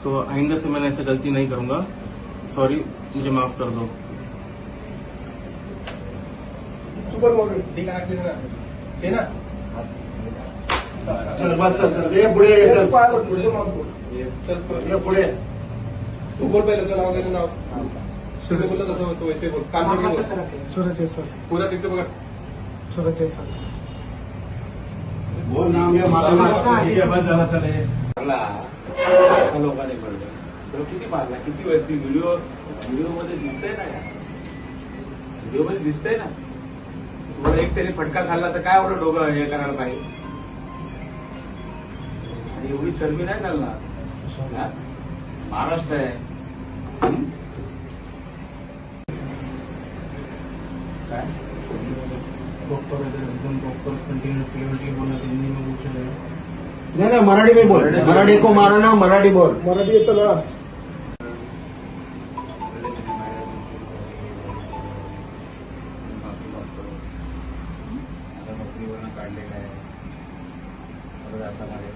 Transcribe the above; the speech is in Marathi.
तो आइंदा से मैंने ऐसा गलती नहीं करूंगा। सॉरी, मुझे माफ कर दो। ये पुढे ये, चल. ये पुढे. तू बोल पहिले तुझं नाव घे, नाव सूर्य बोलत होतं वैसे बोल. कान पकड बोल. सूरज जयस्वाल. पूरा ठीक से पकड़. सूरज जयस्वाल. बोल नाम घे, मला बस झाला सर हे. मारला. असं लोकांनी म्हणलं तो किती मारला, किती वेळ ती व्हिडिओ मध्ये दिसतंय ना यार, व्हिडिओ मध्ये दिसतंय ना. तुम्हाला एक तरी फटका खाल्ला तर काय एवढं डोकं हे करायला पाहिजे. आणि एवढी चरबी नाही चालणार. हा? महाराष्ट्र आहे. काय प्रॉपर एकदम प्रॉपर कंटिन्यू फ्लुएंटली बोलना, हिंदी में पूछ रहे हैं। नहीं मराठी में बोल. मराठी को मारा ना, मराठी बोल. मराठी येतं ना. नोकरीवरून काढलेलं आहे. परत असा माझ्या